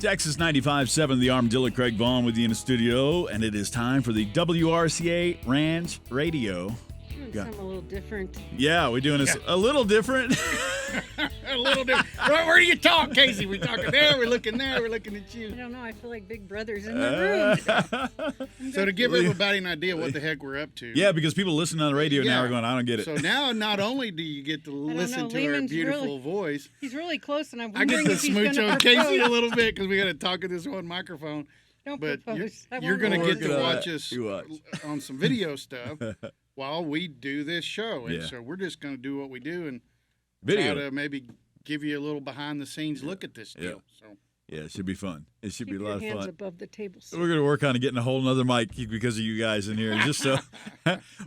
Texas 95.7, the Armadillo and Craig Vaughn with you in the studio, and it is time for the WRCA Ranch Rodeo. Something a little different. Yeah, we're doing this a little different. A little different. Where do you talk, Casey? We're talking there, we're looking there, we're looking at you. I don't know. I feel like Big Brother's in the room. So to give everybody an idea what the heck we're up to. Yeah, because people listening on the radio now are going, I don't get it. So now not only do you get to listen to our beautiful voice. He's really close, and I'm I wondering get to if he's going smooch to on Casey a little bit because we got to talk at this one microphone. Don't but propose. You're going to get to watch that. us on some video stuff while we do this show. And so we're just going to do what we do and try to maybe give you a little behind-the-scenes look at this deal. So. Yeah, it should be fun. It should be a lot of Keep your hands fun. above the table. We're going to work on getting a whole nother mic because of you guys in here. And just so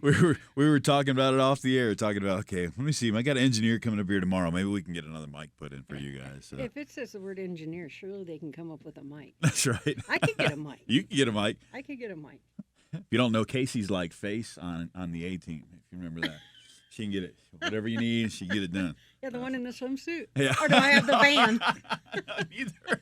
we were talking about it off the air, talking about, okay, let me see. I got an engineer coming up here tomorrow. Maybe we can get another mic put in for you guys. So. If it says the word engineer, surely they can come up with a mic. That's right. I could get a mic. You can get a mic. I could get a mic. If you don't know, Casey's like face on the A team, if you remember that. She can get it. Whatever you need, she can get it done. Yeah, the one in the swimsuit. Yeah. Or do I have the van? Neither.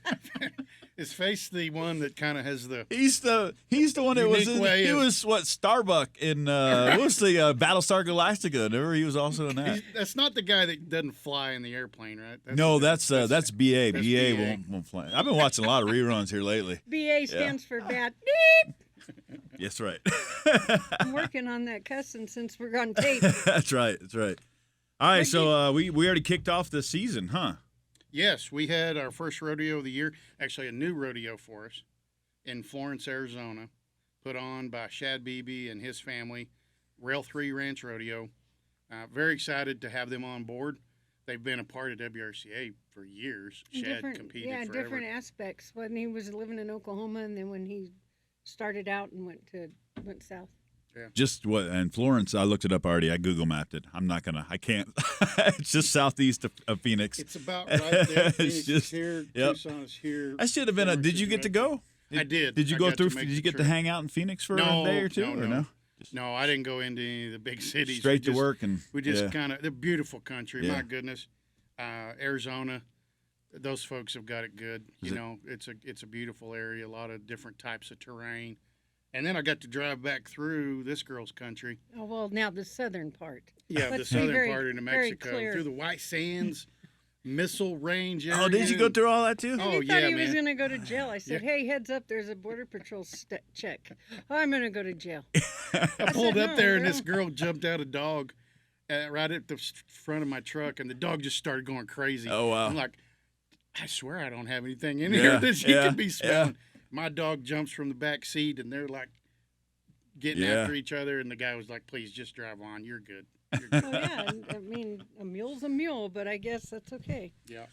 Is Face the one that kind of has the... He's the one that was Starbuck in what was the Battlestar Galactica? Remember, he was also in that. That's not the guy that doesn't fly in the airplane, right? That's BA. That's BA won't fly. I've been watching a lot of reruns here lately. BA stands for bad. Beep. That's right. I'm working on that cussing since we're on tape. That's right. All right, so we already kicked off the season, huh? Yes, we had our first rodeo of the year, actually a new rodeo for us, in Florence, Arizona, put on by Shad Beebe and his family, Rail 3 Ranch Rodeo. Very excited to have them on board. They've been a part of WRCA for years. Shad competed forever. Different aspects. When he was living in Oklahoma, and then when he started out and went south. Yeah. Just what? And Florence, I looked it up already. I Google mapped it. I can't. It's just southeast of Phoenix. It's about right there. Phoenix is here. Yep. Tucson is here. I should have been. Did you get to go? I did. Did you go through? Did you get to hang out in Phoenix for a day or two? No. No, I didn't go into any of the big cities. Straight to work and we just kind of the beautiful country. Yeah. My goodness, Arizona. Those folks have got it good. It's a beautiful area. A lot of different types of terrain. And then I got to drive back through this girl's country. Oh, well, now the southern part. Yeah, the southern part of New Mexico. Through the White Sands, Missile Range area. Oh, did you go through all that too? Oh, he thought he was going to go to jail. I said, hey, heads up, there's a Border Patrol check. I'm going to go to jail. I pulled up there, and this girl jumped out a dog right at the front of my truck, and the dog just started going crazy. Oh, wow. I'm like, I swear I don't have anything in here that she could be smelling. My dog jumps from the back seat, and they're like getting after each other. And the guy was like, "Please, just drive on. You're good." Oh yeah, I mean, a mule's a mule, but I guess that's okay. Yeah.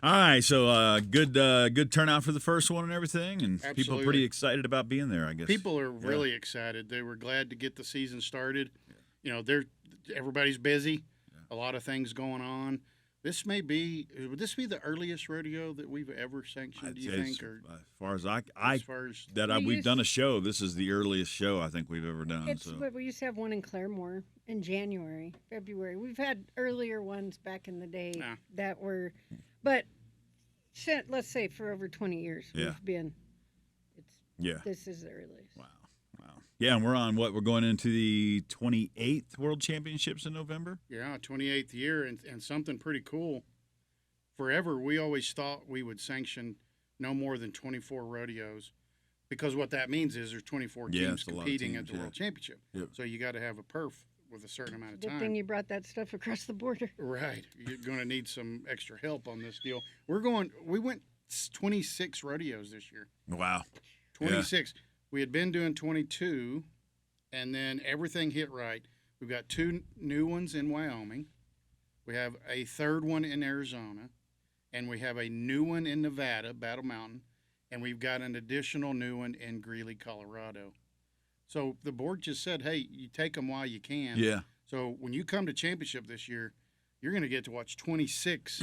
All right, so good turnout for the first one and everything, and Absolutely. people pretty excited about being there. I guess people are really excited. They were glad to get the season started. You know, everybody's busy. A lot of things going on. Would this be the earliest rodeo that we've ever sanctioned, do you think? Or as far as we've done a show, this is the earliest show I think we've ever done. But we used to have one in Claremore in January, February. We've had earlier ones back in the day that were, but let's say for over 20 years we've been. This is the earliest. Wow. Yeah, and we're going into the 28th World Championships in November? Yeah, 28th year, and something pretty cool. Forever, we always thought we would sanction no more than 24 rodeos, because what that means is there's 24 teams competing at the World Championship. Yep. So you got to have a perf with a certain amount of time. Good thing you brought that stuff across the border. Right. You're going to need some extra help on this deal. We went 26 rodeos this year. Wow. 26. Yeah. We had been doing 22, and then everything hit right. We've got 2 new ones in Wyoming. We have a third one in Arizona, and we have a new one in Nevada, Battle Mountain, and we've got an additional new one in Greeley, Colorado. So the board just said, hey, you take them while you can. Yeah. So when you come to championship this year, you're going to get to watch 26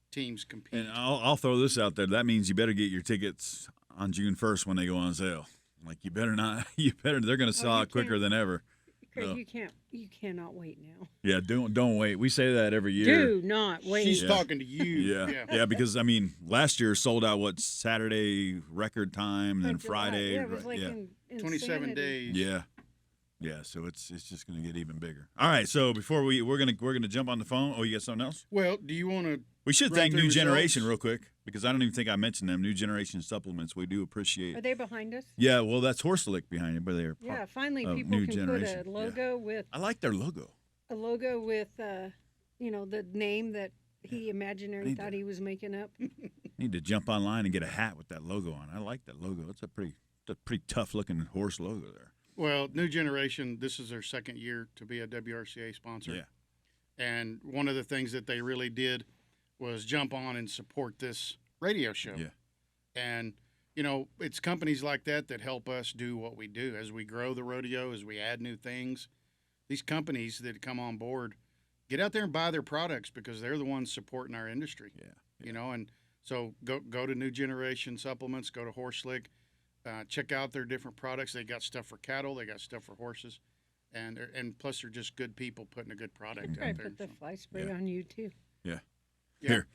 teams compete. And I'll throw this out there. That means you better get your tickets on June 1st when they go on sale. Like, they're going to sell out quicker than ever. Craig, No. you cannot wait now. Yeah, don't wait. We say that every year. Do not wait. She's talking to you. Yeah, because I mean, last year sold out Saturday record time, and then Friday. Yeah, it was like in 27 insanity. days. Yeah. So it's just gonna get even bigger. All right, so before we're gonna jump on the phone. Oh, you got something else? Well, do you want to? We should Run thank through New Generation results? real quick because I don't even think I mentioned them. New Generation supplements. We do appreciate. Are they behind us? Yeah, well, that's Horse Lick behind it, but they're Yeah, part finally of people New can Generation. put a logo with I like their logo. the name that he imaginary Need thought to- he was making up. Need to jump online and get a hat with that logo on. I like that logo. It's a pretty tough looking horse logo there. Well, New Generation. This is their second year to be a WRCA sponsor. Yeah. And one of the things that they really did was jump on and support this radio show. Yeah. And, it's companies like that that help us do what we do. As we grow the rodeo, as we add new things, these companies that come on board, get out there and buy their products because they're the ones supporting our industry. Yeah. And so go to New Generation Supplements, go to Horse Lick, check out their different products. They got stuff for cattle, they got stuff for horses. And plus, they're just good people putting a good product I out there. put the fly spray Yeah. on you too. Yeah. Here,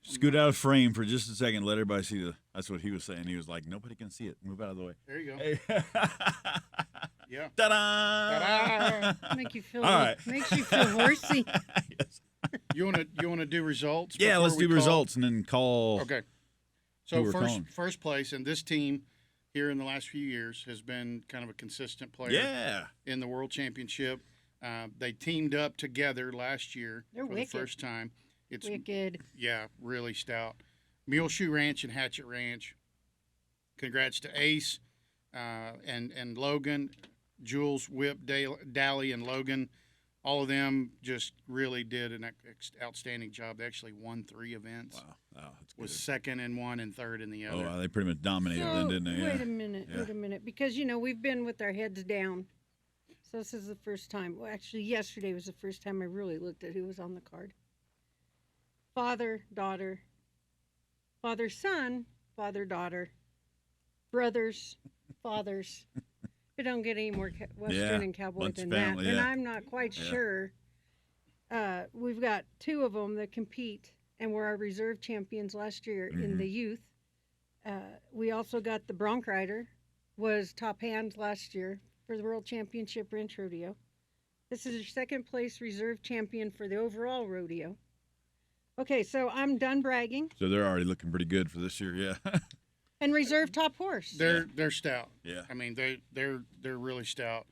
scoot out of frame for just a second. Let everybody see that's what he was saying. He was like, nobody can see it. Move out of the way. There you go. Hey. Yeah. Ta-da! Ta-da! Makes you feel All right. makes you feel horsey. Yes. You want to do results? Yeah, before let's we do call? results and then call. Okay. Who So we're calling. first place, and this team here in the last few years has been kind of a consistent player Yeah. in the World Championship. They teamed up together last year They're for wicked. the first time. It's Wicked. really stout. Muleshoe Ranch and Hatchet Ranch. Congrats to Ace and Logan, Jules, Whip, Dally, and Logan. All of them just really did an outstanding job. They actually won 3 events. Wow, that's good. Was second in one and third in the other. Oh, wow, they pretty much dominated So, then, didn't they? wait Yeah. a minute, because we've been with our heads down. So this is the first time. Well, actually, yesterday was the first time I really looked at who was on the card. Father, daughter, father, son, father, daughter, brothers, fathers. We don't get any more Western Yeah, and cowboy bunch than of family, that. And yeah. I'm not quite Yeah. sure. We've got 2 of them that compete and were our reserve champions last year in Mhm. the youth. We also got the bronc rider, was top hand last year for the World Championship Ranch Rodeo. This is your second place reserve champion for the overall rodeo. Okay, so I'm done bragging. So they're already looking pretty good for this year. Yeah. And reserve top horse. They're stout. Yeah. I mean they're really stout.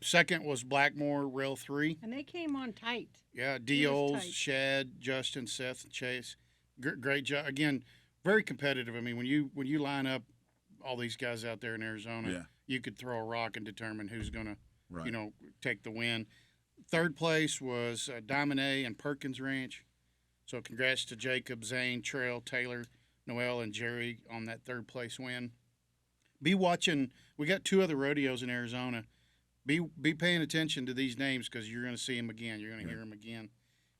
Second was Blackmore Rail 3. And they came on tight. Yeah, It was Diols, tight. Shad, Justin, Seth, and Chase. Great job. Again, very competitive. I mean, when you line up all these guys out there in Arizona, Yeah. you could throw a rock and determine who's going to, Right. take the win. Third place was Diamond A and Perkins Ranch. So congrats to Jacob, Zane, Trail, Taylor, Noel, and Jerry on that third place win. Be watching. We got 2 other rodeos in Arizona. Be paying attention to these names because you're going to see them again. You're going to hear them again.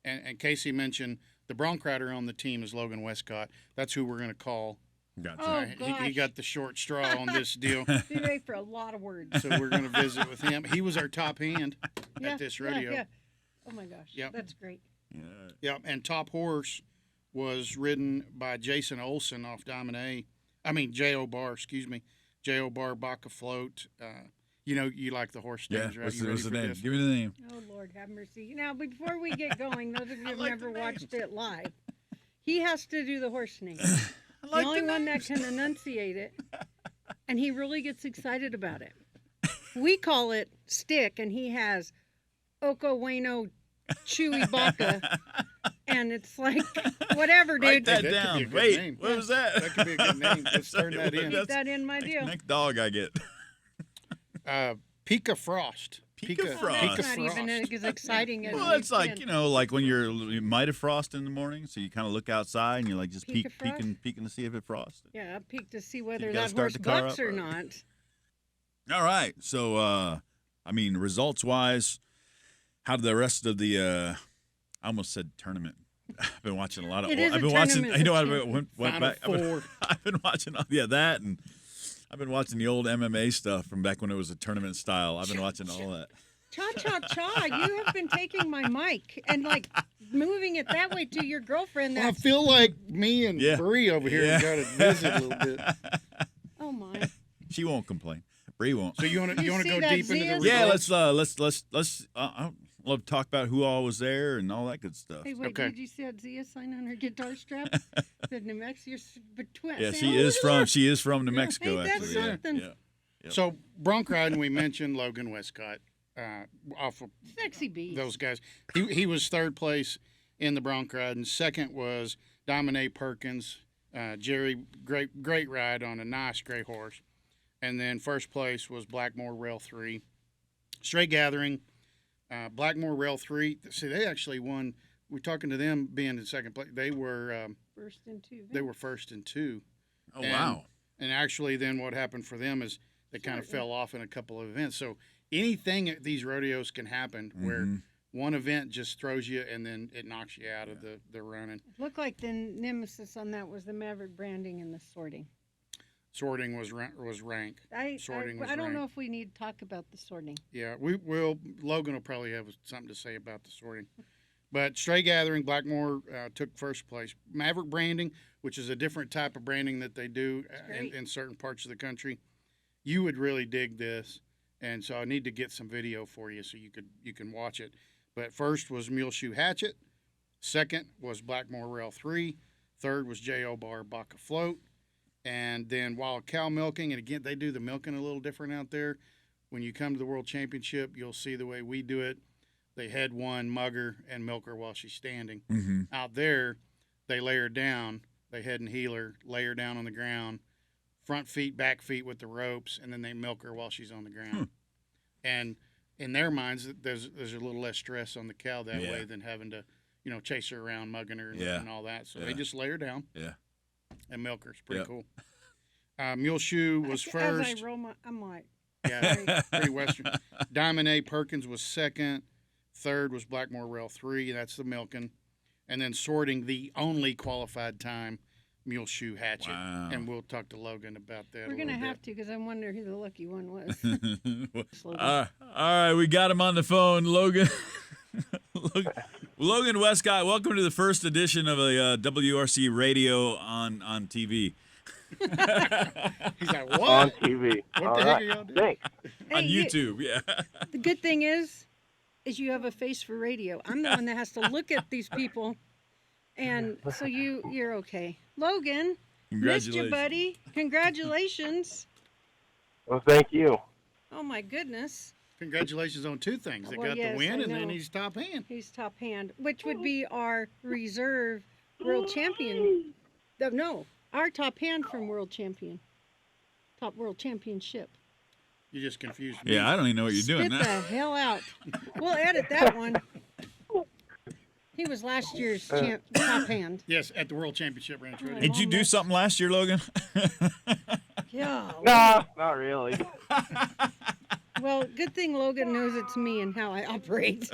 And Casey mentioned the bronc rider on the team is Logan Westcott. That's who we're going to call. Gotcha. Oh, He gosh. got the short straw on this deal. Be ready for a lot of words. So we're going to visit with him. He was our top hand Yeah, at this rodeo. Yeah. Oh my gosh. Yep. That's great. Yeah. Yeah, and top horse was ridden by Jason Olson off Diamond A. I mean J.O. Bar, excuse me. J.O. Bar, Baca Float. You like the horse Yeah. names, right? What's You the ready for name? this? Give me the name. Oh Lord, have mercy. Now, before we get going, those of you who've like never the watched it live, he has to do the horse name. I like the only one that names. can enunciate it, and he really gets excited about it. We call it stick, and he has Oko Wayno Chewy Baca, and it's like whatever, Write dude. that That could be a down. good Wait, name. what was that? That could be a good name. Let's turn that in. Keep that in my deal. Next dog I get. Pika Frost. Pika Frost. That's not even as exciting as Well, we've it's like, been. like when you might have frost in the morning, so you kind of look outside and you're like just Peek a frost? peeking to see if it frosts. Yeah, I peeked to see whether You gotta that start horse the car bucks up, or or- not. All right. So, results wise, how did the rest of the, I almost said tournament. I've been watching a lot of, It is I've a been watching, tournament, I've but went Final back. Four. I've been watching, that, and I've been watching the old MMA stuff from back when it was a tournament style. I've been watching all that. Cha-cha-cha, you have been taking my mic and, like, moving it that way to your girlfriend. Well, I feel like me and Bree over here got to visit a little bit. Oh, my. She won't complain. Bree won't. So you want to go that deep into the results? Yeah, let's I'd love to talk about who all was there and all that good stuff. Hey, wait, did you see that Zia sign on her guitar strap? The New Mexico between. Yeah, she is from New Mexico. Hey, that's actually. something. Yeah. Yep. So bronc riding, we mentioned Logan Westcott off of Sexy beast. those guys. He was third place in the bronc riding. Second was Dominique Perkins. Jerry, great ride on a nice gray horse. And then first place was Blackmore Rail 3. Straight Gathering, Blackmore Rail 3. See, they actually won. We're talking to them being in second place. They were first and two. They were first and two. Oh, wow. And actually then what happened for them is they kind of fell off in a couple of events. So anything at these rodeos can happen where one event just throws you and then it knocks you out of the running. It looked like the nemesis on that was the Maverick branding and the sorting. Sorting was rank. I don't know if we need to talk about the sorting. Yeah, we will. Logan will probably have something to say about the sorting. But Straight Gathering, Blackmore took first place. Maverick branding, which is a different type of branding that they do in certain parts of the country. You would really dig this, and so I need to get some video for you so you can watch it. But first was Muleshoe Hatchet. Second was Blackmore Rail 3. Third was J.O. Bar Baca Float. And then Wild Cow Milking, and again, they do the milking a little different out there. When you come to the World Championship, you'll see the way we do it. They head one, mug her, and milk her while she's standing. Mm-hmm. Out there, they lay her down. They head and heel her, lay her down on the ground, front feet, back feet with the ropes, and then they milk her while she's on the ground. And in their minds, there's a little less stress on the cow that way than having to, chase her around, mugging her and all that. So they just lay her down. Yeah. And milk her. It's pretty cool. Muleshoe was first. As I roll I'm like. Yeah, pretty Western. Diamond A. Perkins was second. Third was Blackmore Rail 3. That's the milking. And then sorting, the only qualified time, Muleshoe Hatchet. Wow. And we'll talk to Logan about that. We're going to have to because I wonder who the lucky one was. All right, we got him on the phone. Logan. Logan Westcott, welcome to the first edition of a WRCA Radio on TV. He's like, what? On TV. What the heck are y'all doing? Thanks. On YouTube, yeah. The good thing is you have a face for radio. I'm the one that has to look at these people, and so you're okay. Logan, missed you, buddy. Congratulations. Well, thank you. Oh my goodness. Congratulations on two things. They got the win, and then he's top hand. He's top hand, which would be our reserve world champion. No, our top hand from world champion. Top world championship. You just confused me. Yeah, I don't even know what you're doing Spit now. the hell out. We'll edit that one. He was last year's top hand. Yes, at the World Championship Ranch Rodeo. Did you do something last year, Logan? Yeah. Nah, not really. Well, good thing Logan knows it's me and how I operate.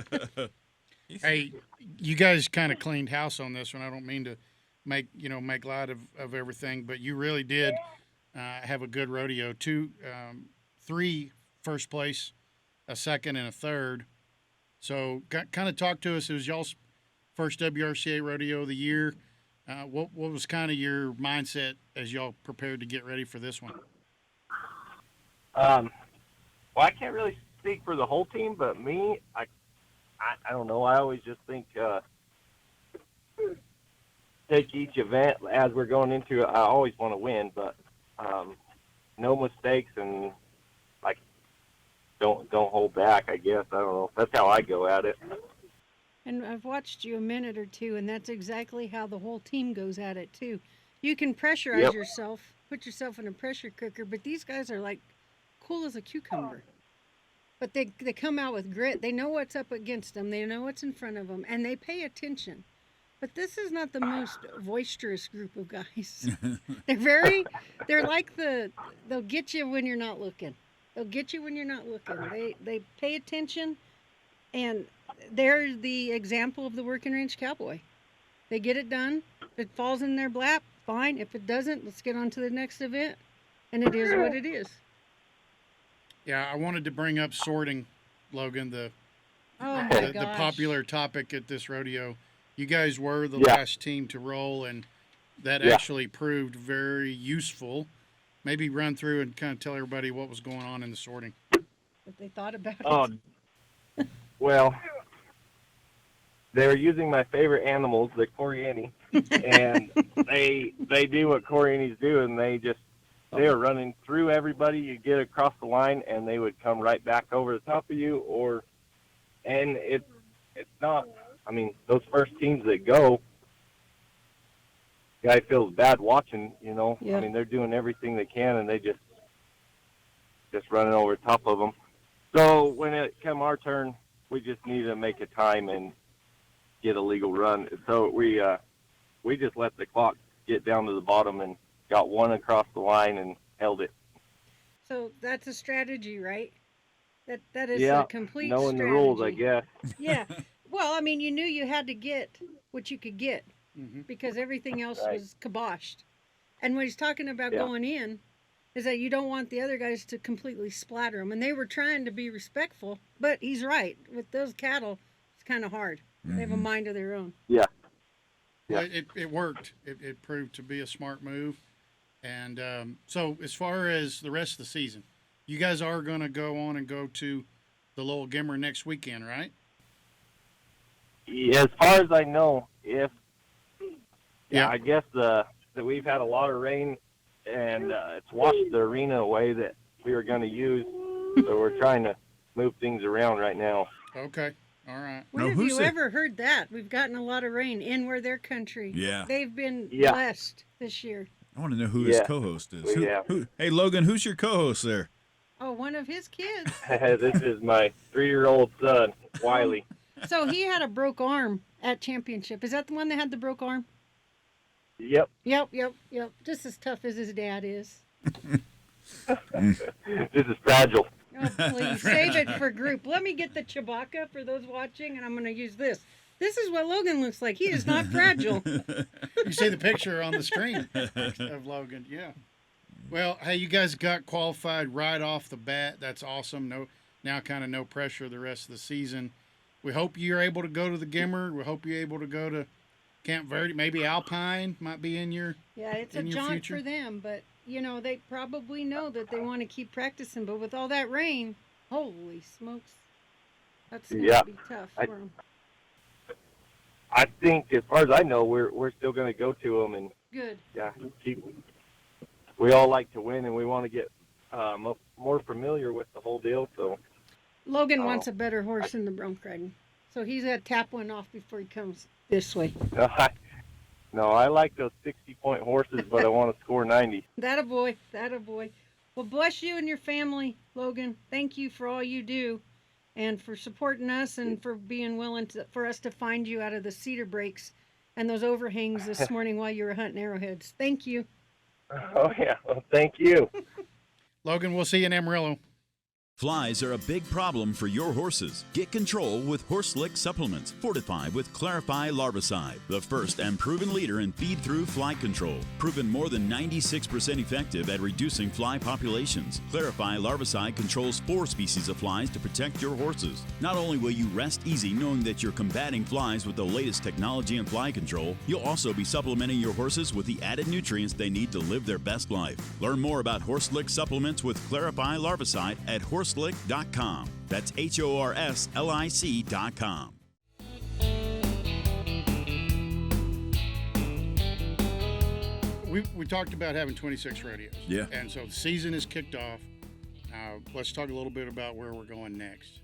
Hey, you guys kind of cleaned house on this one. I don't mean to make light of everything, but you really did have a good rodeo. 3 first place, a second, and a third. So kind of talk to us. It was y'all's first WRCA rodeo of the year. What was kind of your mindset as y'all prepared to get ready for this one? Well, I can't really speak for the whole team, but me, I don't know. I always just think take each event as we're going into it. I always want to win, but no mistakes and like don't hold back. I guess I don't know. That's how I go at it. And I've watched you a minute or two, and that's exactly how the whole team goes at it too. You can pressurize yourself, put yourself in a pressure cooker, but these guys are like cool as a cucumber. But they come out with grit. They know what's up against them. They know what's in front of them, and they pay attention. But this is not the most boisterous group of guys. They're like they'll get you when you're not looking. They'll get you when you're not looking. They pay attention, and they're the example of the working range cowboy. They get it done. If it falls in their lap, fine. If it doesn't, let's get on to the next event. And it is what it is. Yeah, I wanted to bring up sorting Logan, the Oh my the gosh. popular topic at this rodeo. You guys were the Yeah. last team to roll, and that Yeah. actually proved very useful. Maybe run through and kind of tell everybody what was going on in the sorting. What they thought about Oh, it. well, they were using my favorite animals, the Coriani, and they do what Corianis do, and they were running through everybody. You get across the line, and they would come right back over the top of you, and it's not. I mean, those first teams that go, guy feels bad watching. Yeah. I mean, they're doing everything they can, and they just running over the top of them. So when it came our turn, we just needed to make a time and get a legal run. So we just let the clock get down to the bottom and got one across the line and held it. So that's a strategy, right? That is Yeah, a complete knowing strategy. the rules, I guess. Yeah. Well, I mean, you knew you had to get what you could get Mm-hmm. because everything else Right. was kiboshed. And what he's talking about Yeah. going in is that you don't want the other guys to completely splatter them. And they were trying to be respectful, but he's right. With those cattle, it's kind of hard. They have a mind of their own. Yeah. Well, it worked. It proved to be a smart move. And so as far as the rest of the season, you guys are going to go on and go to the Lowell Gimmer next weekend, right? As far as I know, Yeah. I guess that we've had a lot of rain, and it's washed the arena away that we were going to use. So we're trying to move things around right now. Okay. All right. When Now, have who's you the- ever heard that? We've gotten a lot of rain in where their country. Yeah. They've been Yeah. blessed this year. I want to know who his Yeah, co-host is. we have. Hey, Logan, who's your co-host there? Oh, one of his kids. This is my 3-year-old son, Wiley. So he had a broke arm at championship. Is that the one that had the broke arm? Yep. Yep. Just as tough as his dad is. This is fragile. Oh, please save it for group. Let me get the Chewbacca for those watching, and I'm going to use this. This is what Logan looks like. He is not fragile. You see the picture on the screen of Logan. Yeah. Well, hey, you guys got qualified right off the bat. That's awesome. Now kind of no pressure the rest of the season. We hope you're able to go to the Gimmer. We hope you're able to go to Camp Verde. Maybe Alpine might be in your Yeah, it's a in your jaunt future? for them, but they probably know that they want to keep practicing. But with all that rain, holy smokes, that's going to Yeah. be tough for them. I think, as far as I know, we're still going to go to them, and Good. yeah, we all like to win, and we want to get more familiar with the whole deal. So Logan wants a better horse in the bronc riding, so he's got to tap one off before he comes this way. no, I like those 60-point horses, but I want to score 90. That a boy. Well, bless you and your family, Logan. Thank you for all you do, and for supporting us, and for being willing for us to find you out of the cedar breaks and those overhangs this morning while you were hunting arrowheads. Thank you. Oh yeah, well, thank you. Logan. We'll see you in Amarillo. Flies are a big problem for your horses. Get control with Horselick supplements, fortified with Clarify Larvicide, the first and proven leader in feed-through fly control. Proven more than 96% effective at reducing fly populations. Clarify Larvicide controls 4 species of flies to protect your horses. Not only will you rest easy knowing that you're combating flies with the latest technology in fly control, you'll also be supplementing your horses with the added nutrients they need to live their best life. Learn more about Horselick supplements with Clarify Larvicide at horselick.com. That's HORSLIC.com. We talked about having 26 rodeos. Yeah. And so the season is kicked off. Let's talk a little bit about where we're going next.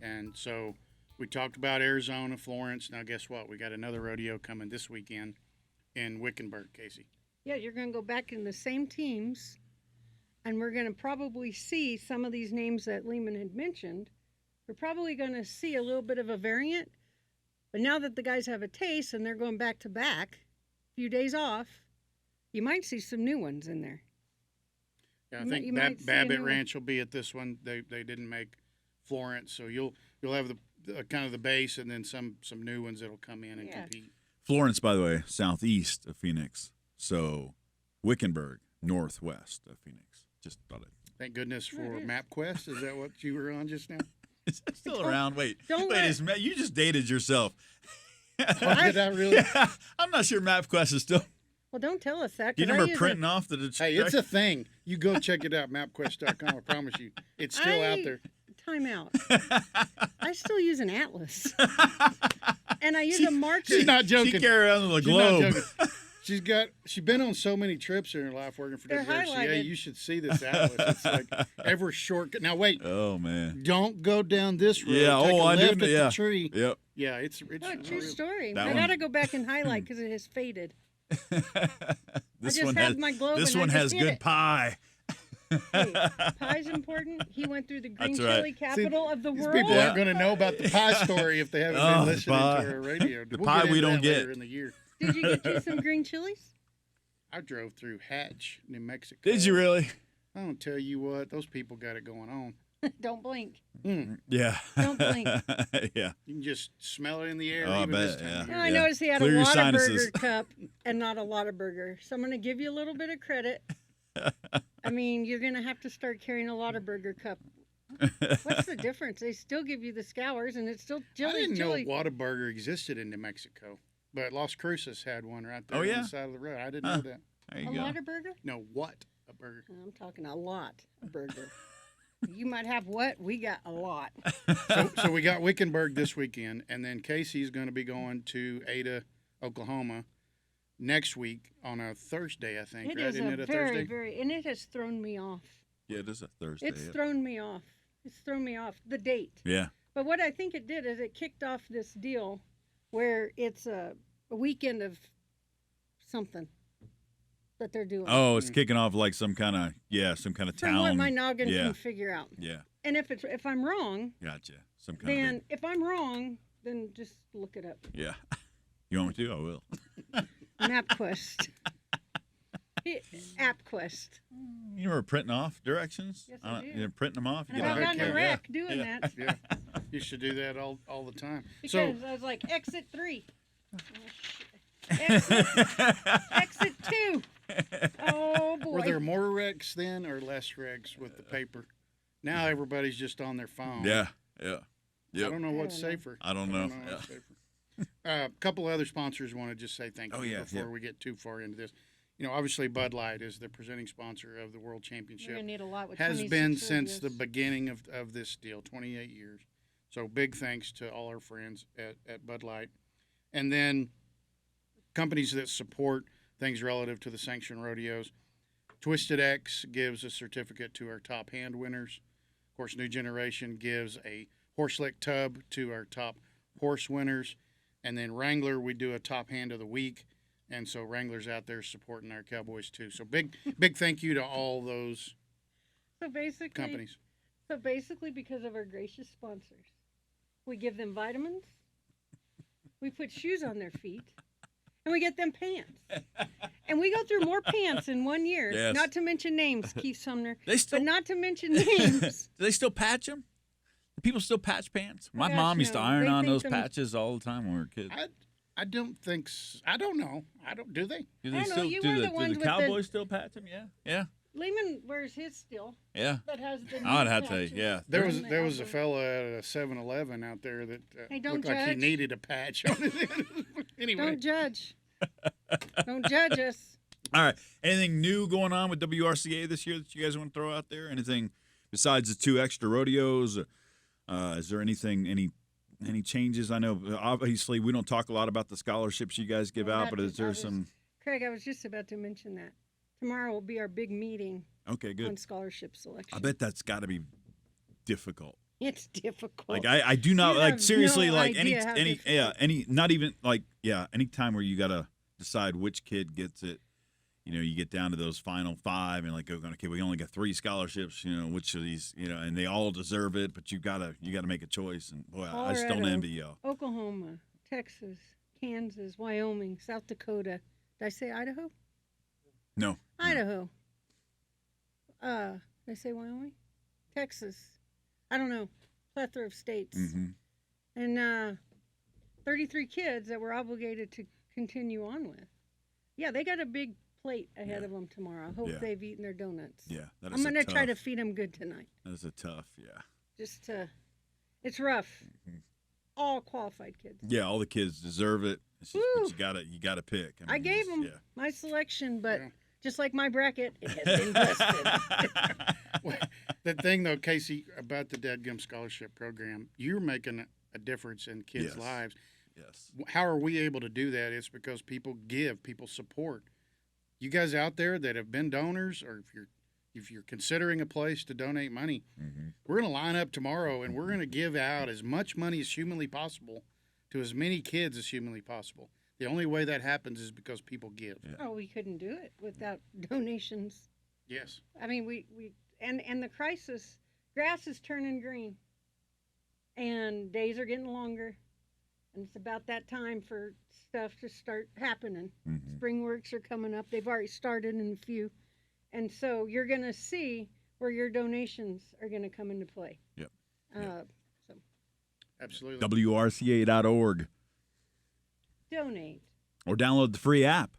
And so we talked about Arizona, Florence. Now guess what? We got another rodeo coming this weekend in Wickenburg, Casey. Yeah, you're going to go back in the same teams, and we're going to probably see some of these names that Lehman had mentioned. We're probably going to see a little bit of a variant, but now that the guys have a taste and they're going back to back, a few days off, you might see some new ones in there. Yeah, I You think might see a Babbitt new one. Ranch will be at this one. They didn't make Florence, so you'll have the kind of the base and then some new ones that'll come in and Yeah. compete. Florence, by the way, southeast of Phoenix. So Wickenburg, northwest of Phoenix. Just thought it. Thank goodness There for it is. MapQuest. Is that what you were on just now? Is that still around? Wait, don't wait, let- you just dated yourself. Did I really? Yeah, I'm not sure MapQuest is still. Well, don't tell us that. You 'cause I never use printing off the. Hey, it's a thing. You go check it out, mapquest.com. I promise you, it's still out there. Time out. I still use an atlas, and I use a marker. She's not joking. She carry around the She's not globe. joking. She's been on so many trips in her life working for They're WRCA. highlighted. You should see this atlas. It's like every shortcut. Now wait, Oh man. don't go down this road. Yeah. Take Oh, a I left do. at Yeah. the tree. Yep. Yeah, it's Oh, true story. That I one- gotta go back and highlight because it has faded. This just one had has. my globe This and I one just has hit good it. pie. Hey, pie's important. He went through the green That's right. chili capital of the These world. people aren't going to know about the pie story if they haven't Oh, been the listening pie. to our radio. The We'll pie get we into don't that later get. in the year. Did you get you some green chilies? I drove through Hatch, New Mexico. Did you really? I don't tell you what, those people got it going on. Don't blink. Yeah. Don't blink. Yeah. You can just smell it in the air. Oh, I even this bet, time yeah. of Well, year. I noticed he had Clear a your Whataburger sinuses. cup and not a lot of burger. So I'm going to give you a little bit of credit. I mean, you're going to have to start carrying a lot of burger cup. What's the difference? They still give you the scours, and it's still I chili. didn't chili. know Whataburger existed in New Mexico, but Las Cruces had one right there Oh, yeah? on the side of the road. I didn't Huh. know that. There A you go. lot of burger? No, what a burger. I'm talking a lot of burger. You might have what? We got a lot. So we got Wickenburg this weekend, and then Casey's going to be going to Ada, Oklahoma, next week on a Thursday, I think. It right? is Isn't a it a very, Thursday? very, and it has thrown me off. Yeah, it is a Thursday. It's yep. thrown me off. It's thrown me off. The date. Yeah. But what I think it did is it kicked off this deal where it's a weekend of something that they're doing. Oh, it's kicking off like some kind of town. From what my noggin yeah. can figure out. Yeah. And if I'm wrong, Gotcha. Some kind then of. if I'm wrong, then just look it up. Yeah. You want me to? I will. MapQuest. AppQuest. You were printing off directions? Yes, I do. You're printing them off? And get I out got in there. a wreck doing Yeah. that Yeah, you should do that all the time. because I was like, exit 3. Exit 2. Oh, boy. Were there more wrecks then or less wrecks with the paper? Now everybody's just on their phone. Yeah. Yeah. I Yep. don't know what's don't know. safer. I don't know. what's safer. A couple other sponsors want to just say thank you Oh, yeah, before yeah. we get too far into this. You know, obviously Bud Light is the presenting sponsor of the World We're Championship. going to need a lot with Has 26 been since the rodeos. beginning of this deal, 28 years. So big thanks to all our friends at Bud Light. And then companies that support things relative to the sanctioned rodeos. Twisted X gives a certificate to our top hand winners. Of course, New Generation gives a horse lick tub to our top horse winners. And then Wrangler, we do a top hand of the week. And so Wrangler's out there supporting our Cowboys too. So big thank you to all those So basically, companies. because of our gracious sponsors, we give them vitamins, we put shoes on their feet, and we get them pants. And we go through more pants in 1 year. Yes. Not to mention names, Keith Sumner. They still. But not to mention names. Do they still patch them? Do people still patch pants? My Gosh, mom used to no. iron They on think those them- patches all the time when we were kids. I don't think I don't know. Do they? Do I they don't know, still you do were the, the do ones the with the- Cowboys still patch them? Yeah. Yeah. Lehman wears his still. Yeah. That has the I'd knee have to, patches yeah. There on was the there was a elbow. fella at a 7-Eleven out there that Hey, don't looked like he judge. needed a patch on his head. Anyway, Don't judge. Don't judge us. All right. Anything new going on with WRCA this year that you guys want to throw out there? Anything besides the 2 extra rodeos? Is there any changes? I know obviously we don't talk a lot about the scholarships you guys give Well, out, that but is- is there that is- some? Craig, I was just about to mention that. Tomorrow will be our big meeting Okay, on good. scholarship selection. I bet that's got to be difficult. It's difficult. Like I do not You like have seriously no like idea how difficult. not even like any time where you gotta decide which kid gets it. You know, you get down to those final 5 and like, okay, we only got 3 scholarships. You know, which of these, and they all deserve it, but you gotta make a choice. And boy, I just don't Colorado. envy y'all. Oklahoma, Texas, Kansas, Wyoming, South Dakota. Did I say Idaho? No, Idaho. Did I say Wyoming? Texas. I don't know. Plethora of states. Mm-hmm. And 33 kids that we're obligated to continue on with. Yeah, they got a big plate ahead of them tomorrow. I hope Yeah. they've eaten their donuts. Yeah, that is I'm going to try to tough. feed them good tonight. That is a tough, yeah. Just to, It's rough. All qualified kids. Yeah, all the kids deserve it. It's just, but you gotta pick. I gave them yeah. my selection, but just like my bracket, it has been busted. Well, the thing though, Casey, about the Dadgum Scholarship Program, you're making a difference in kids' lives. Yes. How are we able to do that? It's because people give, people support. You guys out there that have been donors, or if you're considering a place to donate money, we're going to line up tomorrow and we're going to give out as much money as humanly possible to as many kids as humanly possible. The only way that happens is because people give. Yeah. Oh, we couldn't do it without donations. Yes. I mean, we and the crisis, grass is turning green, and days are getting longer, and it's about that time for stuff to start happening. Spring works are coming up. They've already started in a few, and so you're going to see where your donations are going to come into play. Yep. So Absolutely. WRCA.org. donate. Or download the free app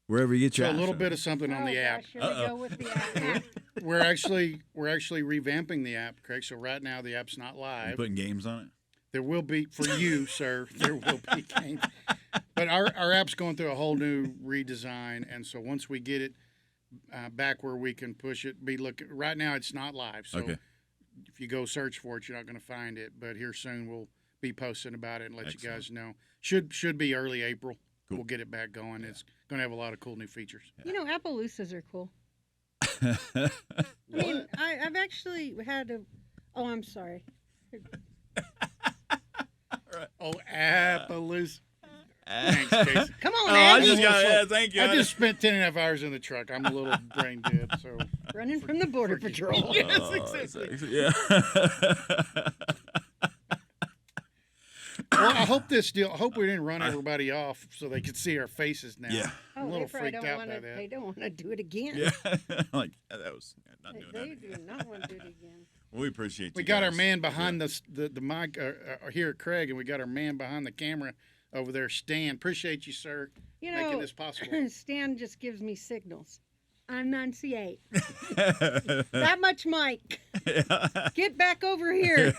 wherever you get your So a apps little from. bit of something on the app. Gosh, here we go with the app. We're actually revamping the app, Craig. So right now the app's not You live. putting games on it? There will be for you, sir. There will be games. But our app's going through a whole new redesign, and so once we get it back where we can push it, right now it's not live. So if you go search for it, you're not going to find it. But here soon we'll be posting about it and let you guys know. Should be early April. Cool. We'll get it back going. Yeah. It's going to have a lot of cool new features. You know, Appaloosas are cool. I mean, I've actually had a. Oh, I'm sorry. Oh, Appaloosa. Thanks, Casey. Come on, I Abby. just got thank you. I just spent 10.5 hours in the truck. I'm a little brain dead, so. Running from the Border Patrol. Yes, exactly. Yeah. Well, I hope we didn't run everybody off so they could see our faces now. Yeah. I'm a little freaked out by that. They don't want to do it again. Yeah. Like that was not doing that They again. do not want to do it again. We appreciate you. We got our guys. man behind the mic here at Craig, and we got our man behind the camera over there, Stan. Appreciate you, sir, You making know, this possible. Stan just gives me signals. Enunciate. That much, Mike. Get back over here.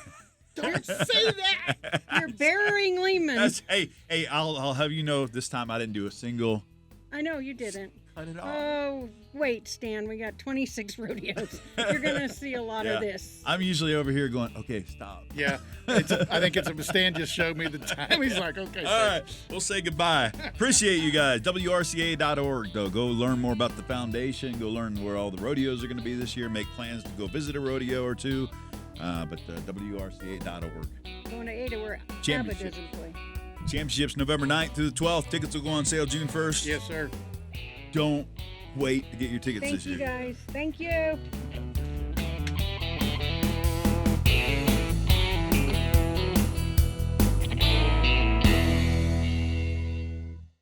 Don't say that. You're burying Lehman. Hey, I'll have you know this time I didn't do a single. I know you didn't. Cut it off. Oh, wait, Stan. We got 26 rodeos. You're going to see a lot of this. I'm usually over here going, okay, stop. Yeah, I think it's a Stan just showed me the time. He's like, okay. All right, we'll say goodbye. Appreciate you guys. WRCA.org, though. Go learn more about the foundation. Go learn where all the rodeos are going to be this year. Make plans to go visit a rodeo or two. But WRCA.org. Going to Ada where Abba Championship. doesn't play. Championships November 9th through the 12th. Tickets will go on sale June 1st. Yes, sir. Don't wait to get your tickets Thank this you, year. guys. Thank you.